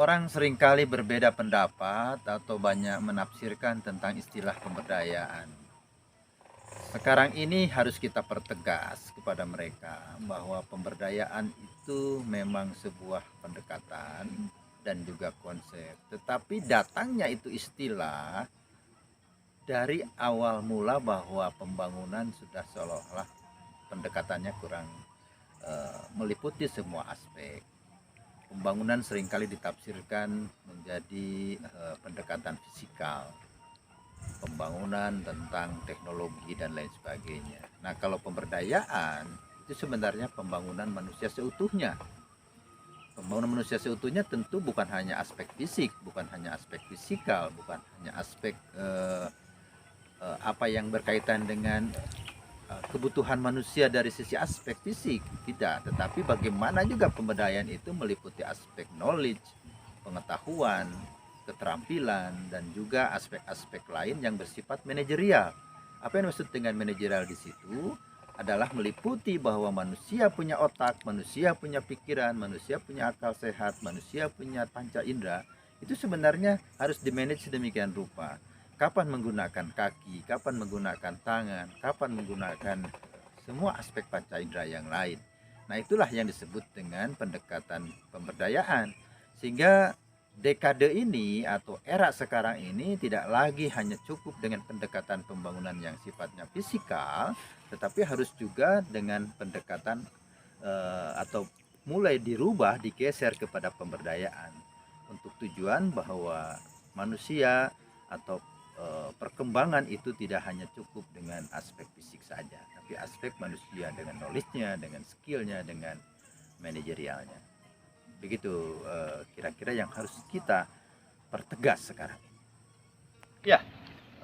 Orang seringkali berbeda pendapat atau banyak menafsirkan tentang istilah pemberdayaan. Sekarang ini harus kita pertegas kepada mereka bahwa pemberdayaan itu memang sebuah pendekatan dan juga konsep. Tetapi datangnya itu istilah dari awal mula bahwa pembangunan sudah seolah-olah pendekatannya kurang meliputi semua aspek. Pembangunan seringkali ditafsirkan menjadi pendekatan fisikal, pembangunan tentang teknologi dan lain sebagainya. Nah, kalau pemberdayaan itu sebenarnya pembangunan manusia seutuhnya. Pembangunan manusia seutuhnya tentu bukan hanya aspek fisik, bukan hanya aspek fisikal, bukan hanya aspek apa yang berkaitan dengan kebutuhan manusia dari sisi aspek fisik, tidak, tetapi bagaimana juga pemberdayaan itu meliputi aspek knowledge, pengetahuan, keterampilan, dan juga aspek-aspek lain yang bersifat manajerial. Apa yang dimaksud dengan manajerial di situ adalah meliputi bahwa manusia punya otak, manusia punya pikiran, manusia punya akal sehat, manusia punya panca indera. Itu sebenarnya harus dimanage sedemikian rupa. Kapan menggunakan kaki, kapan menggunakan tangan, kapan menggunakan semua aspek panca indera yang lain. Nah, itulah yang disebut dengan pendekatan pemberdayaan. Sehingga dekade ini atau era sekarang ini tidak lagi hanya cukup dengan pendekatan pembangunan yang sifatnya fisikal, tetapi harus juga dengan pendekatan atau mulai dirubah, digeser kepada pemberdayaan untuk tujuan bahwa manusia atau perkembangan itu tidak hanya cukup dengan aspek fisik saja, tapi aspek manusia dengan knowledge-nya, dengan skill-nya, dengan manajerialnya. Begitu kira-kira yang harus kita pertegas sekarang. Ya,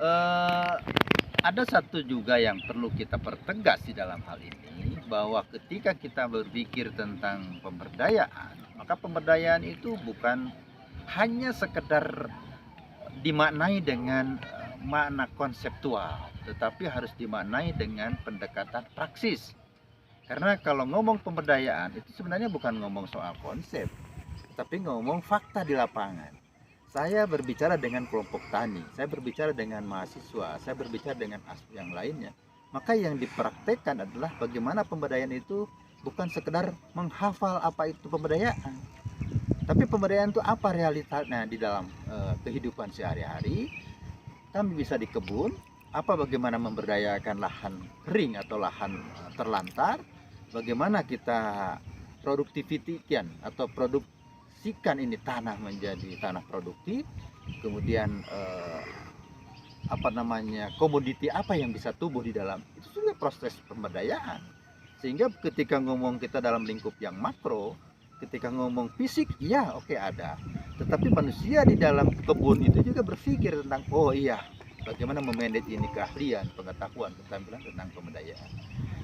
eh, ada satu juga yang perlu kita pertegas di dalam hal ini, bahwa ketika kita berpikir tentang pemberdayaan, maka pemberdayaan itu bukan hanya sekedar dimaknai dengan makna konseptual, tetapi harus dimaknai dengan pendekatan praksis. Karena kalau ngomong pemberdayaan itu sebenarnya bukan ngomong soal konsep, tapi ngomong fakta di lapangan. Saya berbicara dengan kelompok tani, saya berbicara dengan mahasiswa, saya berbicara dengan aspek yang lainnya. Maka yang dipraktekkan adalah bagaimana pemberdayaan itu bukan sekedar menghafal apa itu pemberdayaan, tapi pemberdayaan itu apa realitanya di dalam kehidupan sehari-hari. Kami bisa di kebun, bagaimana memberdayakan lahan kering atau lahan terlantar, bagaimana kita produktivitikan atau produksikan ini tanah menjadi tanah produktif, kemudian komoditi apa yang bisa tumbuh di dalam itu sudah proses pemberdayaan. Sehingga ketika ngomong kita dalam lingkup yang makro, ketika ngomong fisik, iya oke ada, tetapi manusia di dalam kebun itu juga berpikir tentang, oh iya, bagaimana memanage ini, keahlian, pengetahuan, keterampilan tentang pemberdayaan.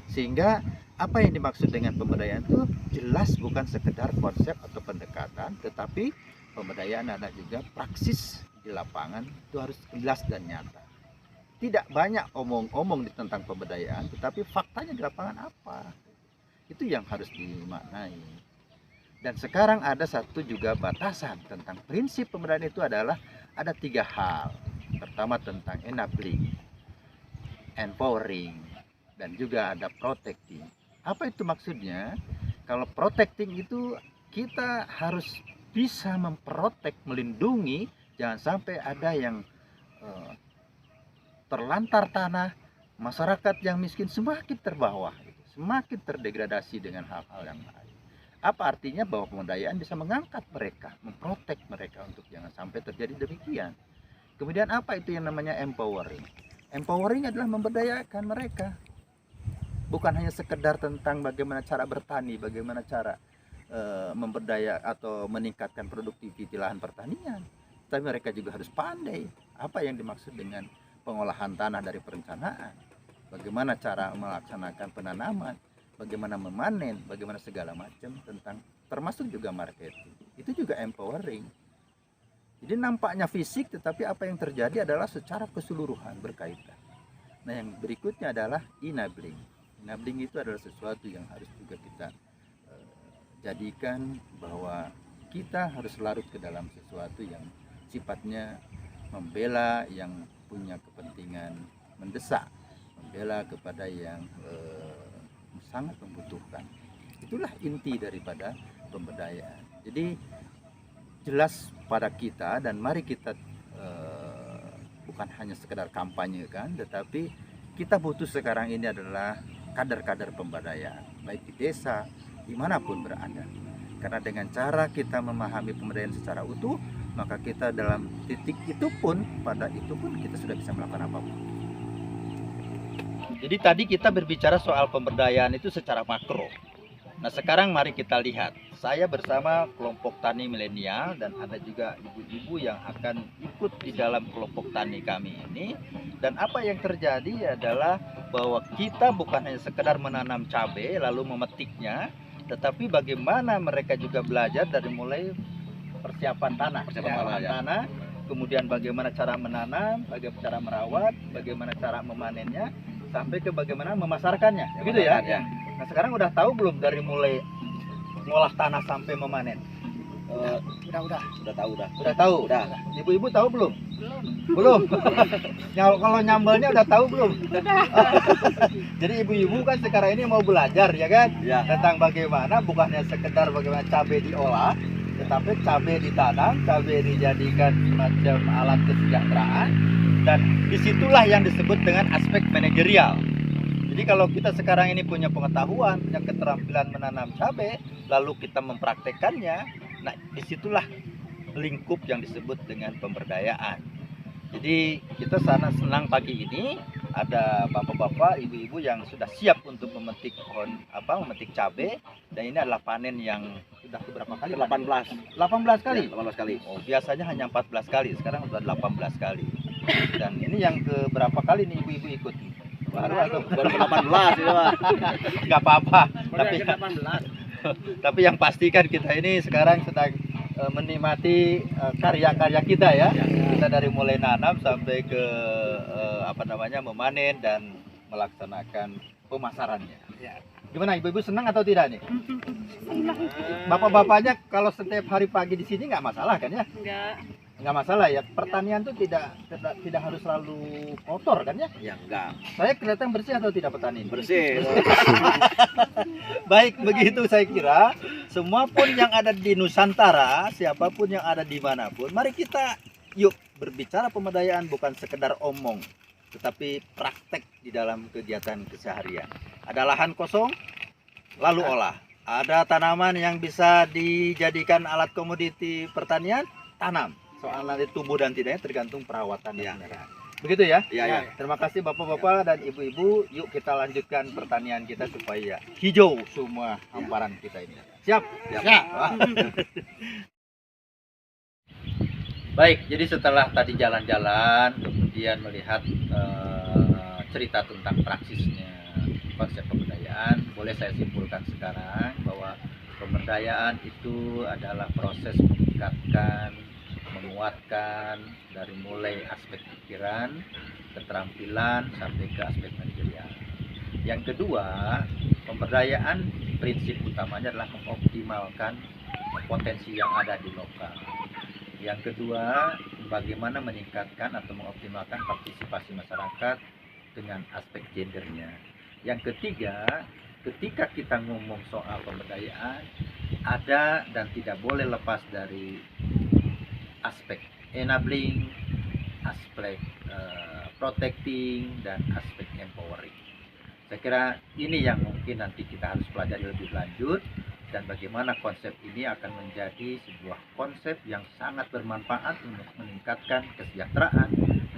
Sehingga apa yang dimaksud dengan pemberdayaan itu jelas bukan sekedar konsep atau pendekatan, tetapi pemberdayaan ada juga praksis di lapangan, itu harus jelas dan nyata. Tidak banyak omong-omong tentang pemberdayaan, tetapi faktanya di lapangan apa, itu yang harus dimaknai. Dan sekarang ada satu juga batasan tentang prinsip pemberdayaan itu adalah ada 3 hal. Pertama tentang enabling, empowering, dan juga ada protecting. Apa itu maksudnya? Kalau protecting itu kita harus bisa memprotek, melindungi, jangan sampai ada yang terlantar tanah, masyarakat yang miskin semakin terbawah, semakin terdegradasi dengan hal-hal yang lain. Apa artinya? Bahwa pemberdayaan bisa mengangkat mereka, memprotek mereka untuk jangan sampai terjadi demikian. Kemudian apa itu yang namanya empowering? Empowering adalah memberdayakan mereka. Bukan hanya sekedar tentang bagaimana cara bertani, bagaimana cara memberdaya atau meningkatkan produktivitas lahan pertanian, tapi mereka juga harus pandai. Apa yang dimaksud dengan pengolahan tanah dari perencanaan? Bagaimana cara melaksanakan penanaman? Bagaimana memanen? Bagaimana segala macam tentang termasuk juga marketing. Itu juga empowering. Jadi nampaknya fisik, tetapi apa yang terjadi adalah secara keseluruhan berkaitan. Nah, yang berikutnya adalah enabling. Enabling itu adalah sesuatu yang harus juga kita jadikan bahwa kita harus larut ke dalam sesuatu yang sifatnya membela yang punya kepentingan mendesak, membela kepada yang sangat membutuhkan. Itulah inti daripada pemberdayaan. Jadi jelas pada kita, dan mari kita bukan hanya sekedar kampanye kan, tetapi kita butuh sekarang ini adalah kader-kader pemberdayaan, baik di desa, dimanapun berada. Karena dengan cara kita memahami pemberdayaan secara utuh, maka kita dalam titik itu pun, pada itu pun kita sudah bisa melakukan apapun. Jadi tadi kita berbicara soal pemberdayaan itu secara makro. Nah sekarang mari kita lihat. Saya bersama kelompok tani milenial dan ada juga ibu-ibu yang akan ikut di dalam kelompok tani kami ini. Dan apa yang terjadi adalah bahwa kita bukan hanya sekedar menanam cabai lalu memetiknya, tetapi bagaimana mereka juga belajar dari mulai persiapan tanah, tanah, kemudian bagaimana cara menanam, bagaimana cara merawat, bagaimana cara memanennya, sampai ke bagaimana memasarkannya, begitu ya? Nah sekarang udah tahu belum dari mulai ngolah tanah sampai memanen? Udah tahu. Ibu-ibu tahu belum? Belum. Kalau nyambelnya udah tahu belum? Jadi ibu-ibu kan sekarang ini mau belajar ya kan? Ya. Tentang bagaimana bukannya sekedar bagaimana cabai diolah, tetapi cabai ditanam, cabai dijadikan semacam alat kesejahteraan, dan disitulah yang disebut dengan aspek manajerial. Jadi kalau kita sekarang ini punya pengetahuan, punya keterampilan menanam cabai, lalu kita mempraktekannya, nah disitulah lingkup yang disebut dengan pemberdayaan. Jadi kita sangat senang pagi ini ada bapak-bapak, ibu-ibu yang sudah siap untuk memetik memetik cabai, dan ini adalah panen yang sudah berapa kali? 18 kali. Ya, 18 kali. Oh, biasanya hanya 14 kali, sekarang sudah 18 kali. Dan ini yang ke berapa kali nih ibu-ibu ikut? Baru 18 itu Pak. Enggak apa-apa. Tapi yang pasti kan kita ini sekarang sedang menikmati karya-karya kita ya. Kita dari mulai nanam sampai ke memanen dan melaksanakan pemasarannya. Gimana ibu-ibu, senang atau tidak nih? Bapak-bapaknya kalau setiap hari pagi di sini nggak masalah kan ya? Nggak masalah ya. Pertanian tuh tidak harus selalu kotor kan ya? Ya enggak. Saya kelihatan bersih atau tidak petani? Bersih. Baik, begitu saya kira semua pun yang ada di Nusantara, siapapun yang ada di manapun, mari kita yuk berbicara pemberdayaan bukan sekedar omong, tetapi praktek di dalam kegiatan keseharian. Ada lahan kosong, lalu olah. Ada tanaman yang bisa dijadikan alat komoditi pertanian, tanam. Soal nanti tumbuh dan tidaknya tergantung perawatan dan pemeliharaan. Begitu ya? Iya. Terima kasih bapak-bapak dan ibu-ibu. Yuk kita lanjutkan pertanian kita supaya hijau semua hamparan kita ini. Siap? Siap. Baik, jadi setelah tadi jalan-jalan, kemudian melihat cerita tentang praksisnya konsep pemberdayaan, boleh saya simpulkan sekarang bahwa pemberdayaan itu adalah proses meningkatkan, menguatkan dari mulai aspek pikiran, keterampilan sampai ke aspek manajerial. Yang kedua, pemberdayaan prinsip utamanya adalah mengoptimalkan potensi yang ada di lokal. Yang kedua, bagaimana meningkatkan atau mengoptimalkan partisipasi masyarakat dengan aspek gendernya. Yang ketiga, ketika kita ngomong soal pemberdayaan, ada dan tidak boleh lepas dari aspek enabling, aspek protecting, dan aspek empowering. Saya kira ini yang mungkin nanti kita harus pelajari lebih lanjut, dan bagaimana konsep ini akan menjadi sebuah konsep yang sangat bermanfaat untuk meningkatkan kesejahteraan,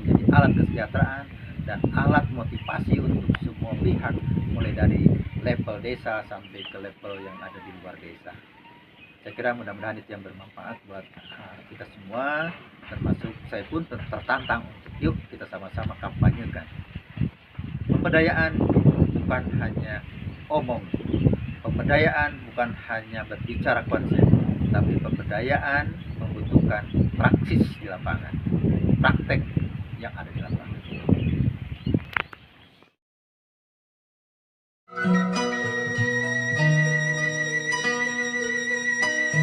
menjadi alat kesejahteraan dan alat motivasi untuk semua pihak, mulai dari level desa sampai ke level yang ada di luar desa. Saya kira mudah-mudahan itu yang bermanfaat buat kita semua, termasuk saya pun tertantang untuk yuk kita sama-sama kampanyekan. Pemberdayaan bukan hanya omong, pemberdayaan bukan hanya berbicara konsep, tapi pemberdayaan membutuhkan praksis di lapangan, praktek yang ada di lapangan.